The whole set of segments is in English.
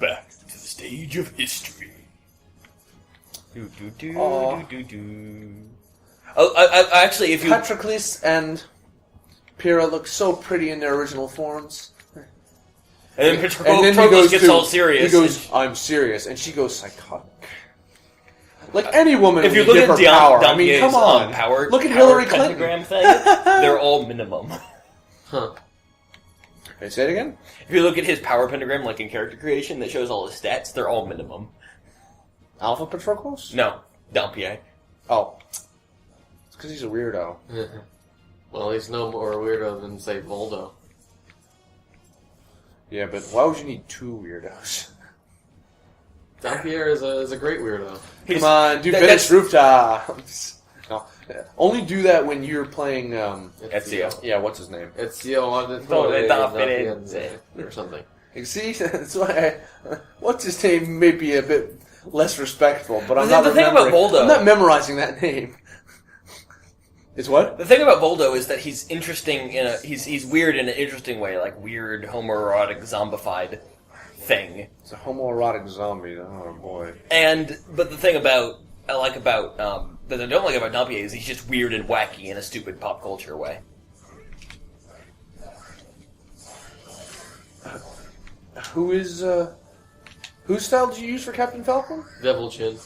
Back to the stage of history. Actually, if you... Patroclus and Pyrrha look so pretty in their original forms. And then Patroclus gets all serious. He goes, I'm serious. And she goes psychotic. Like any woman, if you look at power. I mean, come on. Look at Hillary Clinton. Thing, they're all minimum. Huh. Can I say it again? If you look at his power pentagram, like in character creation, that shows all his stats, they're all minimum. Alpha Patroclus? No. Dampier. Oh. It's because he's a weirdo. Well, he's no more a weirdo than, say, Voldo. Yeah, but why would you need two weirdos? Dampier is a great weirdo. Come on, do Venice rooftops. No, only do that when you're playing Ezio. Yeah, what's his name? Ezio or something. You see, that's why. What's his name may be a bit less respectful, but I'm not. The thing about Voldo, I'm not memorizing that name. Is what? The thing about Voldo is that he's interesting he's weird in an interesting way, like weird homoerotic zombified thing. It's a homoerotic zombie. Oh boy. But the thing that I don't like about Dampier is he's just weird and wacky in a stupid pop culture way. Whose style did you use for Captain Falcon? Devil Chin.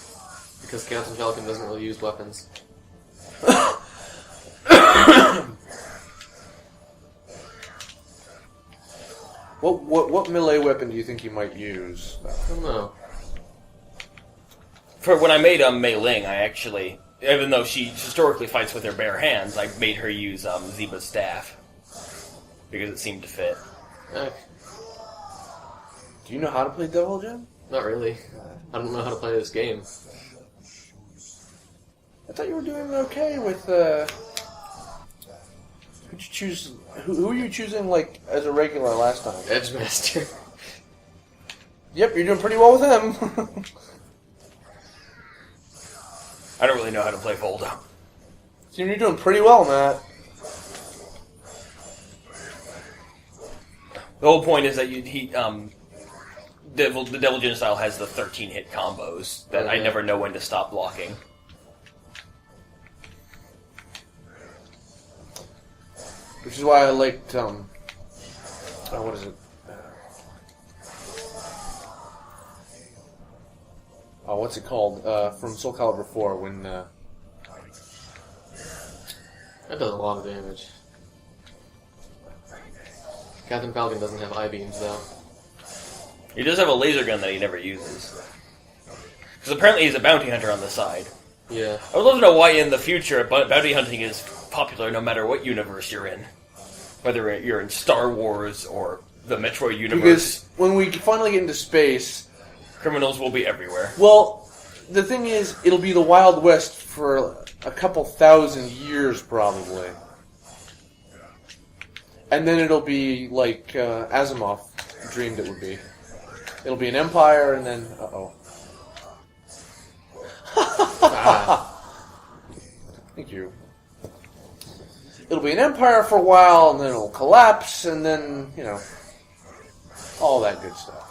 Because Captain Falcon doesn't really use weapons. What melee weapon do you think you might use? I don't know. For when I made Mei Ling, I actually, even though she historically fights with her bare hands, I made her use Ziba's staff because it seemed to fit. Do you know how to play Devil Jin? Not really. I don't know how to play this game. I thought you were doing okay with. Who'd you choose? Who were you choosing like as a regular last time? Edgemaster. Yep, you're doing pretty well with him. I don't really know how to play Voldo. So you're doing pretty well, Matt. The whole point is that the Devil Jin style has the 13-hit combos that I never know when to stop blocking. Which is why I liked, what is it? What's it called? From Soul Calibur 4, when, That does a lot of damage. Captain Falcon doesn't have I-beams, though. He does have a laser gun that he never uses. Because apparently he's a bounty hunter on the side. Yeah. I would love to know why in the future bounty hunting is popular no matter what universe you're in. Whether you're in Star Wars or the Metroid universe. Because when we finally get into space... criminals will be everywhere. Well, the thing is, it'll be the Wild West for a couple thousand years, probably. And then it'll be like Asimov dreamed it would be. It'll be an empire, and then... Uh-oh. Thank you. It'll be an empire for a while, and then it'll collapse, and then, you know, all that good stuff.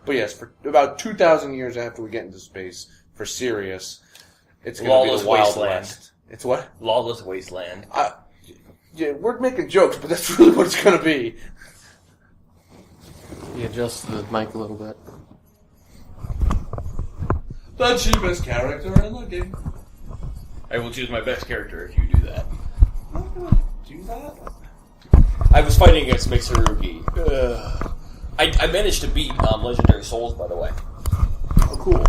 But yes, for about 2,000 years after we get into space, for Sirius, it's going to be the Wild West. It's what? Lawless wasteland. Yeah, we're making jokes, but that's really what it's going to be. You adjust the mic a little bit. The cheapest character in the game. I will choose my best character if you do that. I'm not going to do that. I was fighting against Mitsurugi. I managed to beat Legendary Souls, by the way. Oh, cool.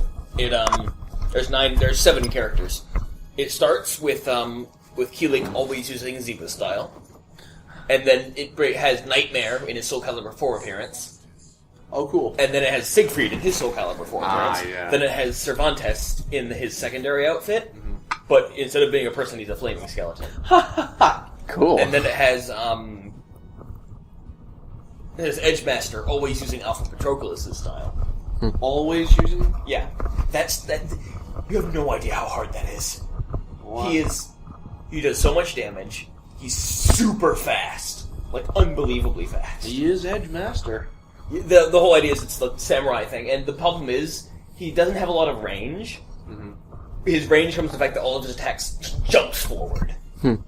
There's 7 characters. It starts with Keeling always using Ziva style. And then it has Nightmare in his Soul Calibur 4 appearance. Oh, cool. And then it has Siegfried in his Soul Calibur 4 appearance. Yeah. Then it has Cervantes in his secondary outfit. Mm-hmm. But instead of being a person, he's a flaming skeleton. Cool. And then it has Edgemaster, always using Alpha Patroclus' style. Always using? Yeah. That. You have no idea how hard that is. Wow. He does so much damage. He's super fast. like unbelievably fast. He is Edge Master. The whole idea is it's the samurai thing, and the problem is he doesn't have a lot of range. Mm-hmm. His range comes from the fact that all of his attacks jumps forward, and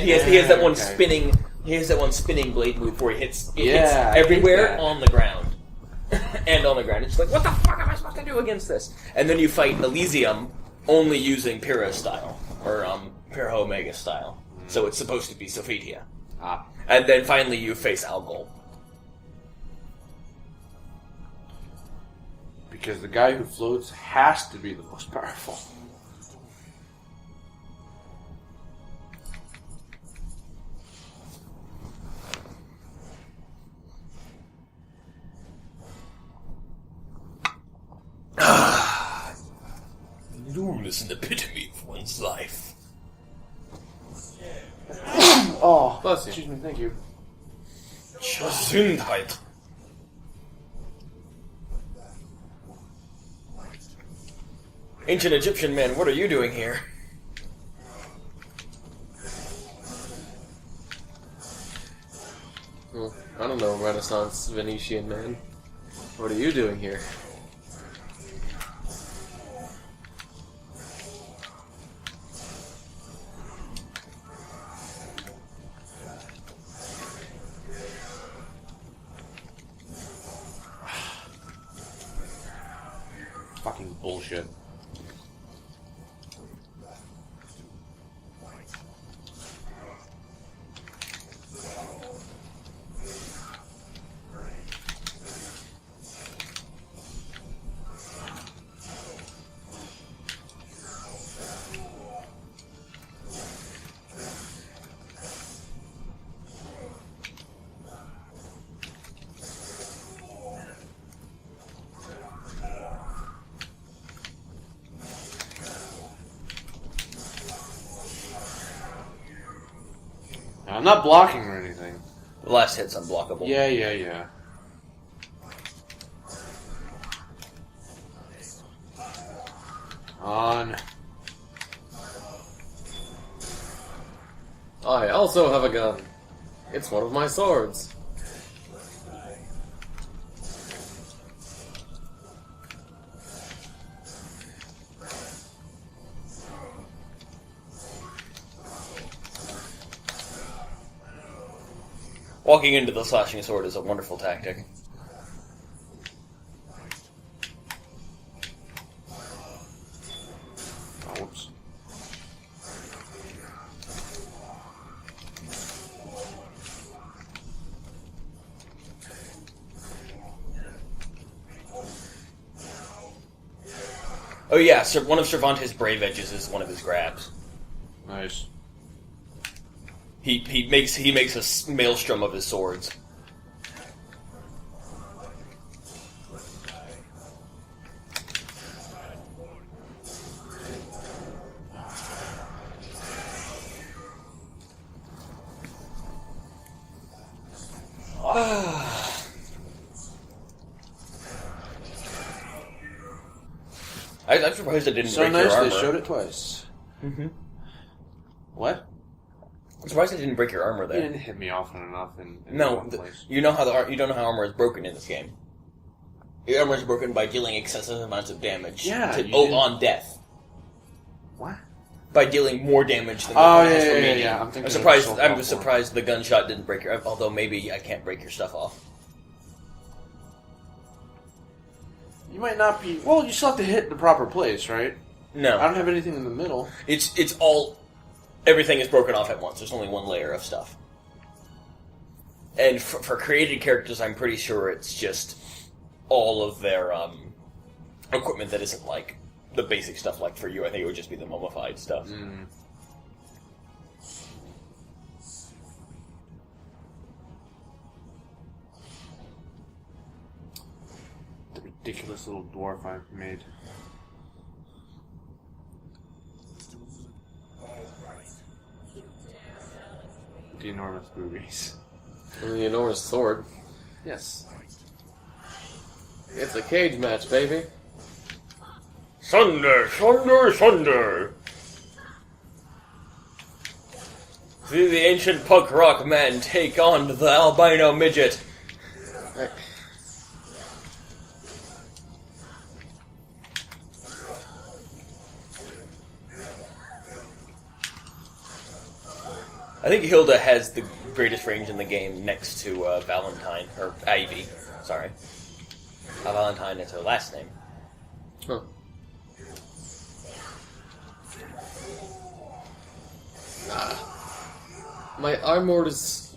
he has that one spinning. He has that one spinning blade move where he hits. It hits everywhere on the ground, and on the ground. It's like, what the fuck am I supposed to do against this? And then you fight Elysium only using Pyrrha style or Pyrrha Omega style. So it's supposed to be Sophitia. And then finally you face Algol. Because the guy who floats has to be the most powerful. Enormous an epitome of one's life. Oh, Bless you. excuse me, thank you. Gesundheit. Ancient Egyptian man, what are you doing here? Well, I don't know, Renaissance Venetian man. What are you doing here? Fucking bullshit. I'm not blocking or anything. The last hit's unblockable. Yeah. On. I also have a gun. It's one of my swords. Walking into the slashing sword is a wonderful tactic. Oh, whoops. Oh yeah, one of Cervantes' brave edges is one of his grabs. Nice. He makes a maelstrom of his swords. I'm surprised it didn't So break nice your armor. they showed it twice. Mm-hmm. What? I'm surprised it didn't break your armor You there. didn't hit me often enough in No, one place. you know how you don't know how armor is broken in this game. Your armor is broken by dealing excessive amounts of damage. Yeah, you Oh, did. on death. What? By dealing more damage than the Oh, gun has yeah, for yeah, meaning. yeah. I'm thinking I'm of surprised. Soul I'm Calibur. surprised the gunshot didn't break your. Although maybe I can't break your stuff off. You might not be... Well, you still have to hit the proper place, right? No, I don't have anything in the middle. it's all. Everything is broken off at once. There's only one layer of stuff. And for created characters, I'm pretty sure it's just all of their equipment that isn't like the basic stuff. Like for you, I think it would just be the mummified stuff. Mm. The ridiculous little dwarf I've made. The enormous boobies. And the enormous sword. Yes. It's a cage match, baby. Thunder, thunder, thunder! See the ancient punk rock man take on the albino midget. Right. I think Hilda has the greatest range in the game next to Valentine, or Ivy, sorry. Valentine is her last name. Huh. My armor is...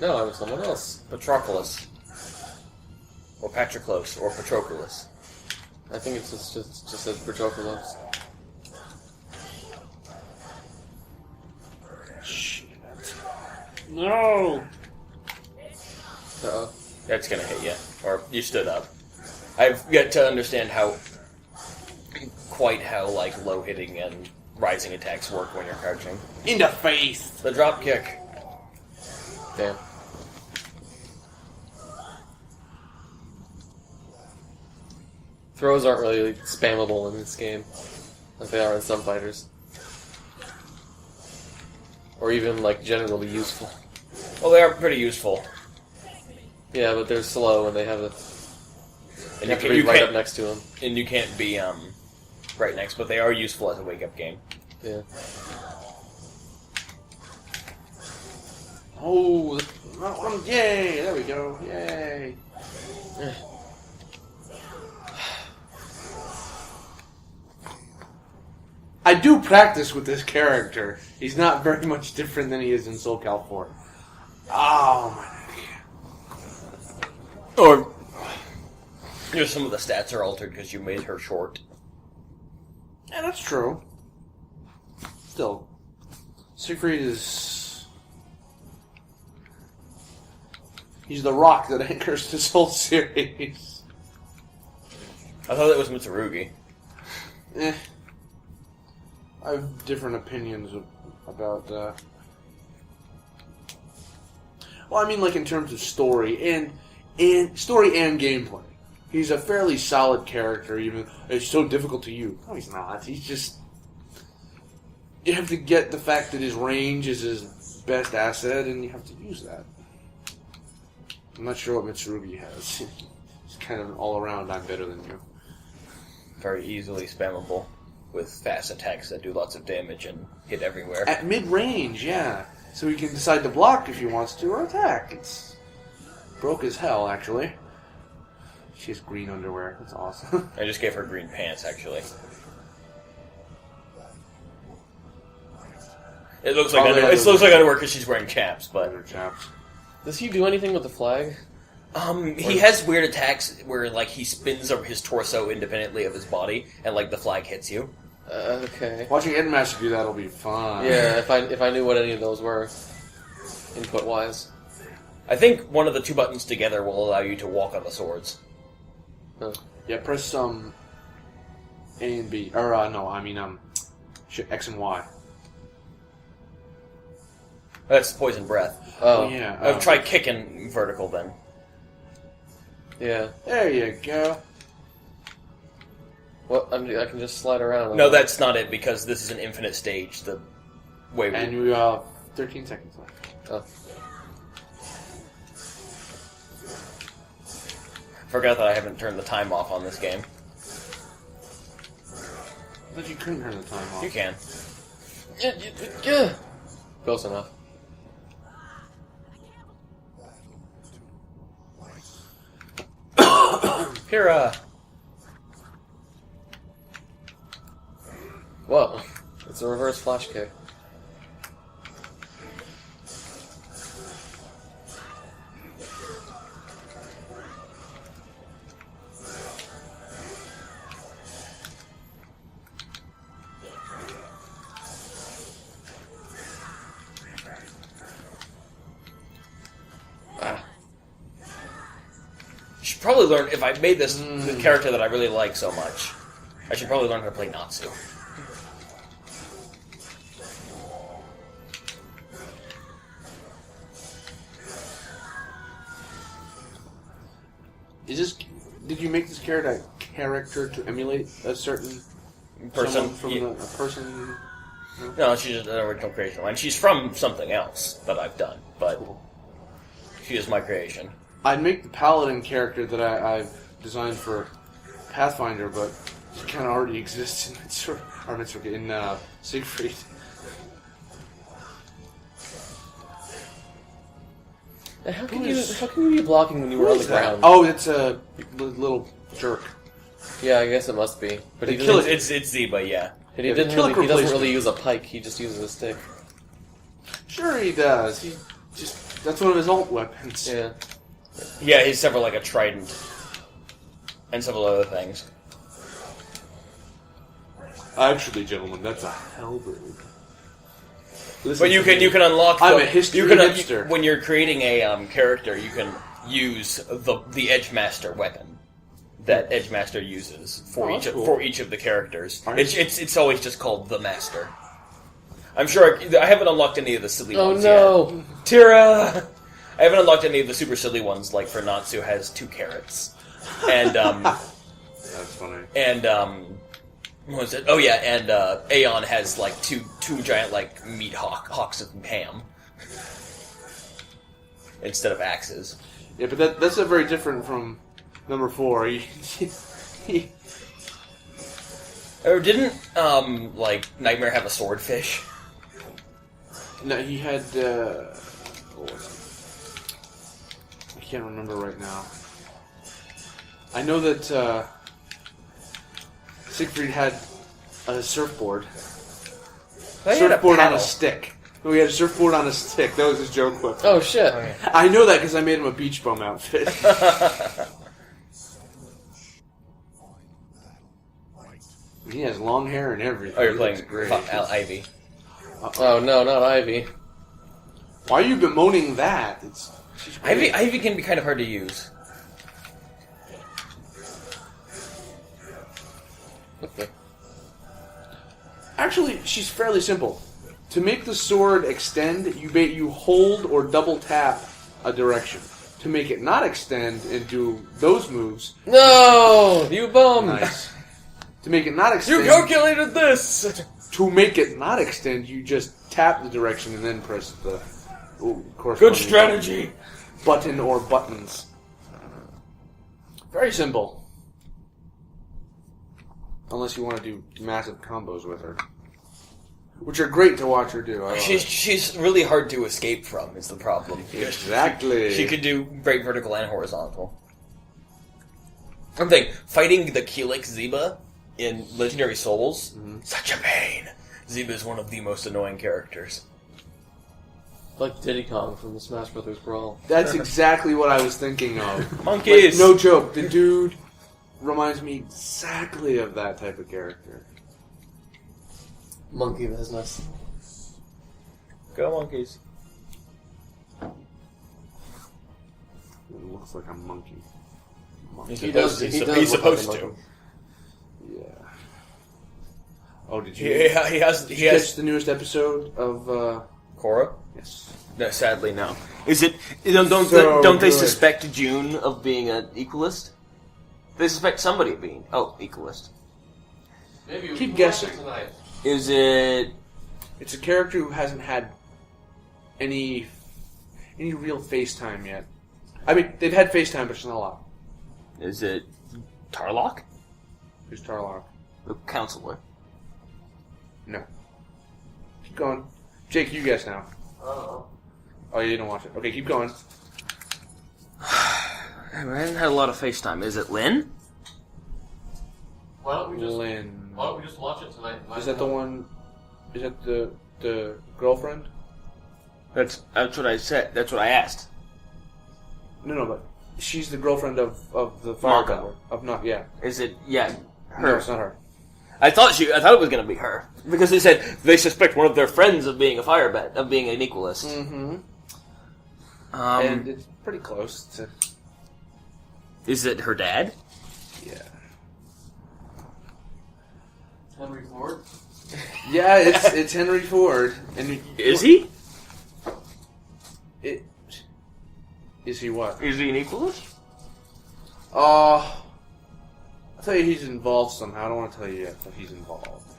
No, I'm someone else. Patroclus. Or Patroclus, or Patroclus. I think it's just says Patroclus. No! Uh-oh. That's gonna hit you. Or you stood up. I've yet to understand quite how like low hitting and rising attacks work when you're crouching. In the face! The drop kick. Damn. Throws aren't really spammable in this game, like they are in some fighters. Or even, like, generally useful. Well, they are pretty useful. Yeah, but they're slow and they have a... And you have to be right up next to them. And you can't be right next, but they are useful as a wake-up game. Yeah. Oh, yay! There we go. Yay! I do practice with this character. He's not very much different than he is in Soul Calibur 4. Oh my neck. Or just some of the stats are altered because you made her short. Yeah, that's true. Still, Siegfried is... He's the rock that anchors this whole series. I thought that was Mitsurugi. I have different opinions about... Well, I mean, like, in terms of story and gameplay. He's a fairly solid character, even it's so difficult to use. No, he's not. He's just... You have to get the fact that his range is his best asset, and you have to use that. I'm not sure what Mitsurugi has. He's kind of all around, I'm better than you. Very easily spammable with fast attacks that do lots of damage and hit everywhere. At mid-range, yeah. So he can decide to block if he wants to, or attack. It's broke as hell, actually. She has green underwear. That's awesome. I just gave her green pants, actually. It looks like underwear because she's wearing chaps, but... Chaps. Does he do anything with the flag? He has weird attacks where, like, he spins his torso independently of his body, and, like, the flag hits you. Okay. Watching Endmaster do that'll be fun. Yeah, if I knew what any of those were, input-wise. I think one of the two buttons together will allow you to walk on the swords. Huh. Yeah, press A and B. Or, X and Y. That's poison breath. Oh. Yeah. Try kicking vertical then. Yeah. There you go. Well, I can just slide around. No, that's not it, because this is an infinite stage. The way And we have 13 seconds left. Oh. Forgot that I haven't turned the time off on this game. I thought you couldn't turn the time off. You can. Yeah. Close enough. Pyrrha! Whoa. It's a reverse flash kick. Should probably learn, if I made this the character that I really like so much, I should probably learn how to play Natsu. Did you make this character to emulate a certain person. From a person. No, she's just an original creation line. She's from something else that I've done, but she is my creation. I'd make the paladin character that I've designed for Pathfinder, but she kind of already exists in Siegfried. How can you be blocking when you were on the ground? Oh, it's a little jerk. Yeah, I guess it must be. But It's Zeba, yeah. And he doesn't really use a pike. He just uses a stick. Sure, he does. That's one of his alt weapons. Yeah. Yeah, he's several like a trident and several other things. Actually, gentlemen, that's a halberd. But you can unlock. I'm a history hipster. When you're creating a character, you can use the Edge Master weapon that Edge Master uses for each of the characters. It's always just called the Master. I'm sure I haven't unlocked any of the silly ones yet. Oh no, Tira! I haven't unlocked any of the super silly ones, like for Natsu has 2 carrots, and that's funny. And what was it? Oh yeah, and Aeon has like two giant like meat hawks of ham instead of axes. Yeah, but that's very different from number 4. Or didn't like Nightmare have a swordfish? No, he had. What was it? I can't remember right now. I know that Siegfried had a surfboard. Surfboard on a stick. No, he had a surfboard on a stick. That was his joke whip. Oh shit! Okay. I know that because I made him a beach bum outfit. He has long hair and everything. Oh, you're playing Ivy. Oh no, not Ivy. Why are you bemoaning that? Ivy can be kind of hard to use. Okay. Actually, she's fairly simple. To make the sword extend, you hold or double tap a direction. To make it not extend and do those moves... No! You bum! Nice. To make it not extend... You calculated this! To make it not extend, you just tap the direction and then press the... Good strategy! Button or buttons. Very simple. Unless you want to do massive combos with her. Which are great to watch her do. She's really hard to escape from, is the problem. Exactly. She could do great vertical and horizontal. I'm thinking, fighting the Keelix Zeba in Legendary Souls, such a pain. Zeba is one of the most annoying characters. Like Diddy Kong from the Smash Brothers Brawl. That's exactly what I was thinking of. Monkeys! Like, no joke, the dude reminds me exactly of that type of character. Monkey business. Go monkeys. It looks like a monkey. He's He does he's supposed look like a to. monkey. Yeah. Oh, did you? Yeah, he has. Catch the newest episode of? Korra? Yes. No, sadly, no. Is it? So they good. suspect June of being an equalist? They suspect somebody of being equalist. Maybe Keep guessing. Tonight. Is it? It's a character who hasn't had any real FaceTime yet. I mean, they've had FaceTime, but it's not a lot. Is it Tarlock? Who's Tarlock? The counselor. No. Keep going. Jake, you guess now. Oh. Oh, you didn't watch it. Okay, keep going. I haven't had a lot of FaceTime. Is it Lynn? Why don't we Lynn. just watch it tonight? Is that the one? Is that the girlfriend? That's what I said. That's what I asked. No, but she's the girlfriend of the Mako. firebender. Is it? Yeah, her. No, it's not her. I thought it was going to be her because they said they suspect one of their friends of being of being an equalist. Mm-hmm. And it's pretty close to. Is it her dad? Yeah. Henry Ford? Yeah, it's Henry Ford. And Is he? Is he what? Is he an equalist? I tell you he's involved somehow. I don't want to tell you yet, but he's involved.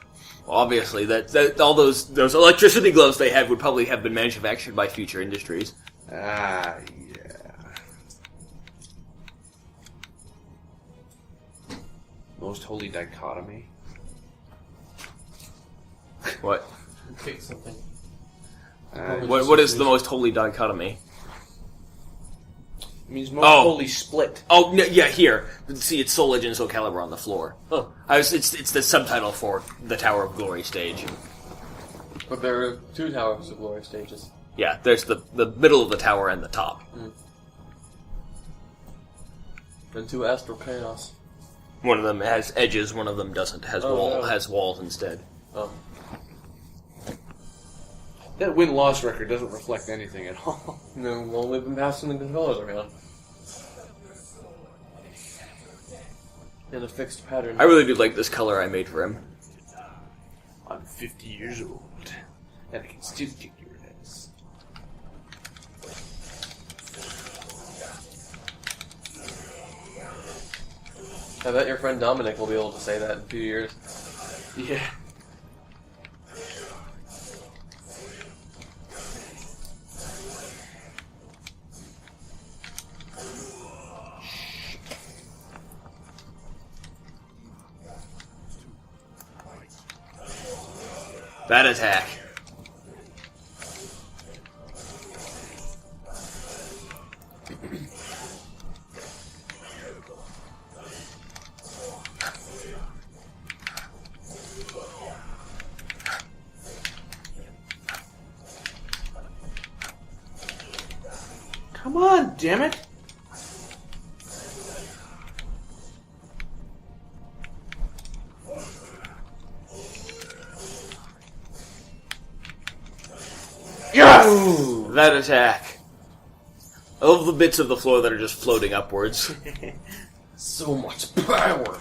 Obviously, that all those electricity gloves they had would probably have been manufactured by Future Industries. Ah, yeah. Most holy dichotomy. What? Pick something. What is the most holy dichotomy? It means most holy split. Oh, no, yeah, here. See, it's Soul Legend, Soul Calibur on the floor. Oh. It's the subtitle for the Tower of Glory stage. But there are 2 Towers of Glory stages. Yeah, there's the middle of the tower and the top. And 2 Astral Chaos. One of them has edges, one of them doesn't. Has walls instead. Oh. That win-loss record doesn't reflect anything at all. No, well, we've been passing the controllers around. In a fixed pattern. I really do like this color I made for him. I'm 50 years old, and I can still kick your ass. I bet your friend Dominic will be able to say that in a few years. Yeah. That attack. Come on, damn it! Yes! Ooh, that attack. I love the bits of the floor that are just floating upwards. So much power!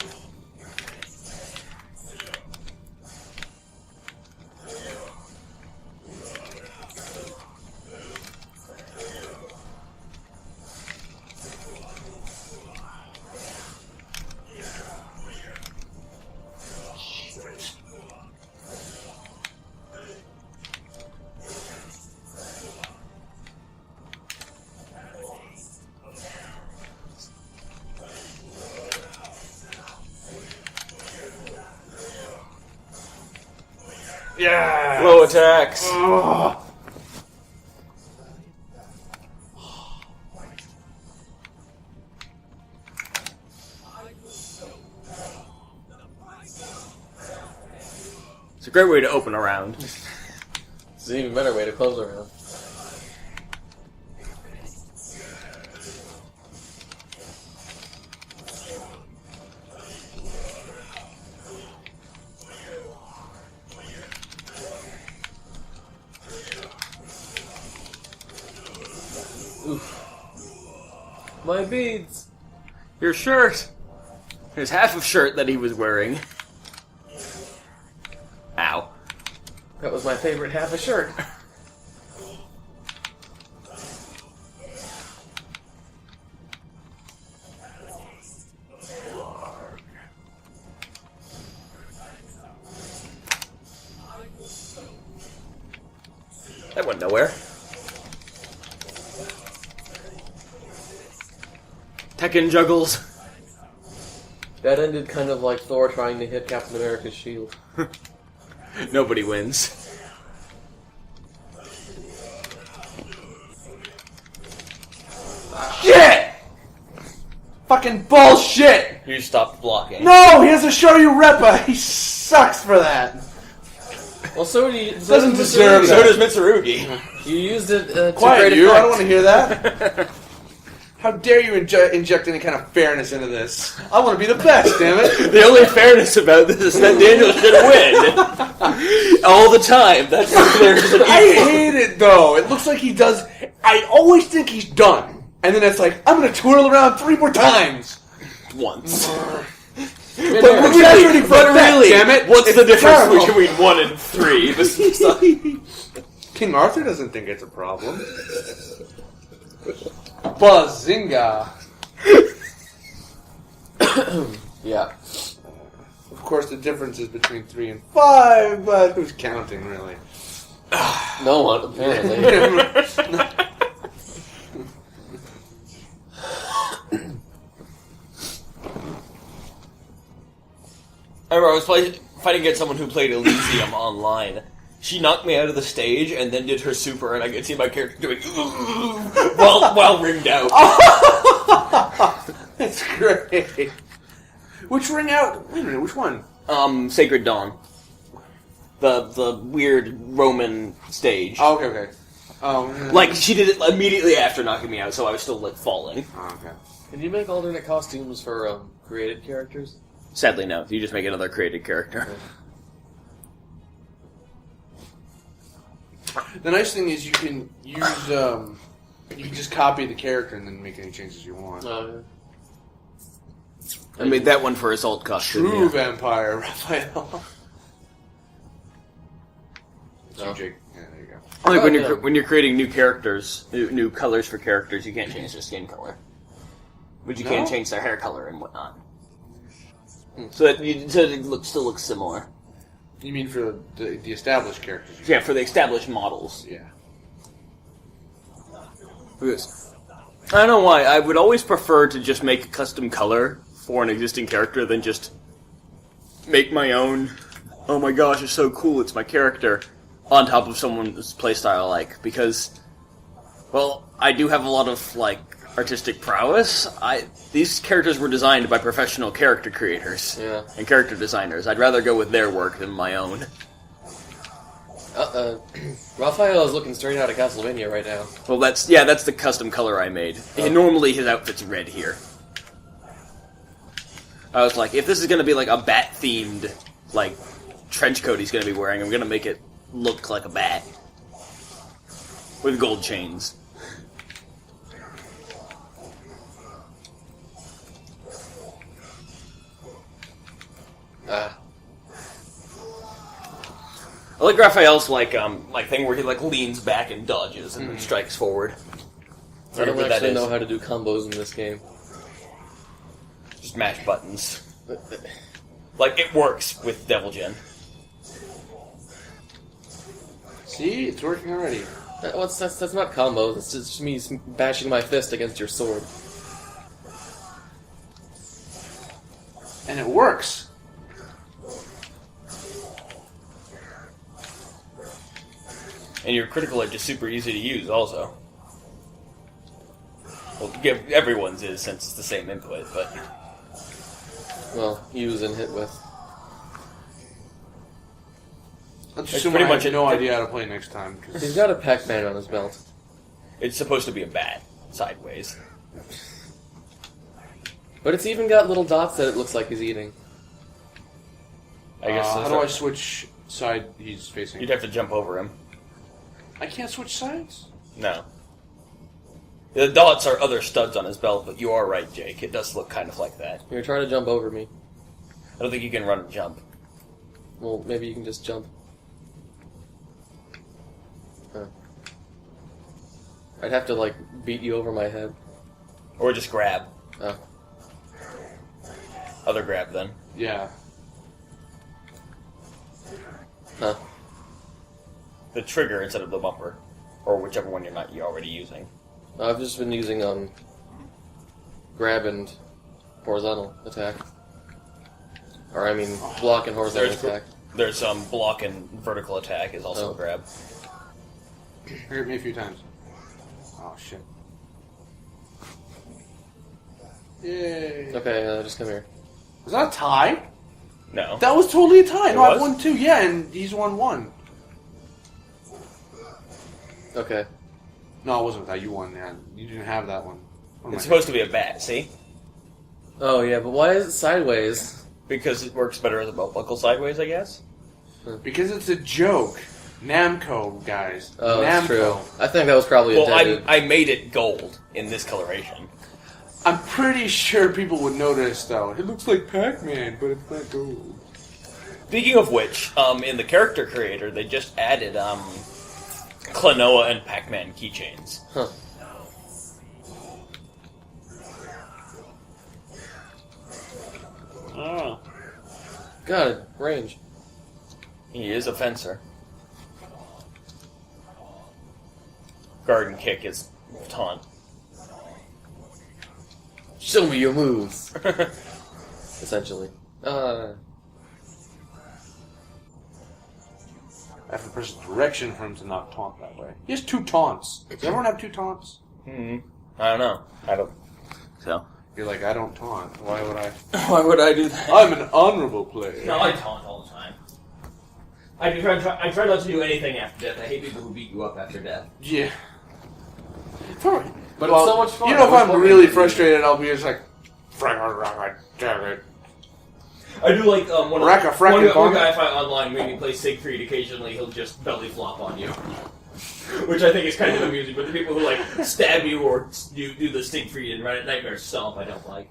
Yeah! Low attacks. Oh. It's a great way to open a round. It's an even better way to close a round. My beads! Your shirt! There's half of shirt that he was wearing. Ow. That was my favorite half a shirt. That went nowhere. Tekken juggles. That ended kind of like Thor trying to hit Captain America's shield. Nobody wins. Shit! Fucking bullshit! You stopped blocking. No, he has a Shoryu Reppa. He sucks for that. Well, so do you. Doesn't deserve So that. does Mitsurugi. You used it to Quiet, great you. effect. I don't want to hear that. How dare you inject any kind of fairness into this? I want to be the best, damn it. The only fairness about this is that Daniel should win. All the time. That's there's an I hate it, though. It looks like he does... I always think he's done. And then it's like, I'm going to twirl around 3 more times. once. But really, damn it. What's the It's difference terrible. between 1 and 3? King Arthur doesn't think it's a problem. Bazinga. Yeah. Of course, the difference is between 3 and 5, but who's counting, really? No one, apparently. I remember I was fighting against someone who played Elysium online. She knocked me out of the stage and then did her super, and I could see my character doing while ringed out. That's great. Which ring out? Wait a minute, which one? Sacred Dawn. The weird Roman stage. Oh, okay. Oh, like, she did it immediately after knocking me out, so I was still, like, falling. Oh, okay. Can you make alternate costumes for created characters? Sadly, no. You just make another created character. The nice thing is you can use, you can just copy the character and then make any changes you want. Oh, I made that one for Assault costume. True vampire, Raphael. Oh. Jake. Yeah, there you go. Like when you're creating new characters, new colors for characters, you can't change their skin color, but you can change their hair color and whatnot. So that it still looks similar. You mean for the established characters? Yeah, for the established models. Yeah. Yes. I don't know why. I would always prefer to just make a custom color for an existing character than just make my own. Oh my gosh, it's so cool! It's my character. On top of someone's playstyle I like, because, well, I do have a lot of, like, artistic prowess. These characters were designed by professional character creators and character designers. I'd rather go with their work than my own. Raphael is looking straight out of Castlevania right now. Well, that's the custom color I made. And normally his outfit's red here. I was like, if this is going to be like a bat-themed, like, trench coat he's going to be wearing, I'm going to make it look like a bat. With gold chains. I like Raphael's like thing where he like leans back and dodges and then strikes forward. I don't actually know how to do combos in this game. Just mash buttons. Like it works with Devil Gen. See, it's working already. That's not combos. It's just me bashing my fist against your sword. And it works. And your critical edge is super easy to use, also. Well, everyone's is since it's the same input, but well, use and hit with. Let's It's assume pretty I much have no idea how to play next time. He's got a Pac-Man on his belt. it's supposed to be a bat sideways. But it's even got little dots that it looks like he's eating. I guess. How do I switch side he's facing? You'd have to jump over him. I can't switch sides? No. The dots are other studs on his belt, but you are right, Jake. It does look kind of like that. You're trying to jump over me. I don't think you can run and jump. Well, maybe you can just jump. I'd have to, like, beat you over my head. Or just grab. Oh. Other grab, then. Yeah. Huh. The trigger instead of the bumper. Or whichever one you're already using. I've just been using, grab and horizontal attack. Or, I mean, block and horizontal attack. There's block and vertical attack is also grab. Hurt me a few times. Oh, shit. Yay. Okay, just come here. Was that a tie? No. That was totally a tie. No, I was? won 2. Yeah, and he's won 1. Okay. No, it wasn't that. You won. Yeah, you didn't have that one. It's supposed to be a bat, see? Oh, yeah, but why is it sideways? Because it works better as a belt buckle sideways, I guess? Because it's a joke. Namco, guys. Oh, Namco. that's true. I think that was probably Well, intended. I made it gold in this coloration. I'm pretty sure people would notice, though. It looks like Pac-Man, but it's not gold. Speaking of which, in the character creator, they just added Klonoa and Pac-Man keychains. Huh. Oh. God, range. He is a fencer. Garden kick is taunt. Show me your moves. Essentially. I have to press a direction for him to not taunt that way. He has 2 taunts. Does everyone have 2 taunts? I don't know. I don't. So. You're like, I don't taunt. Why would I? Why would I do that? I'm an honorable player. No, I taunt all the time. I try not to do anything after death. I hate people who beat you up after death. Yeah. But it's so much fun. You know, if I'm really frustrated, I'll be just like, damn it. I do like one guy I find online when he plays Siegfried. Occasionally, he'll just belly flop on you, which I think is kind of amusing. But the people who like stab you or do the Siegfried and run at Nightmare Stomp, I don't like.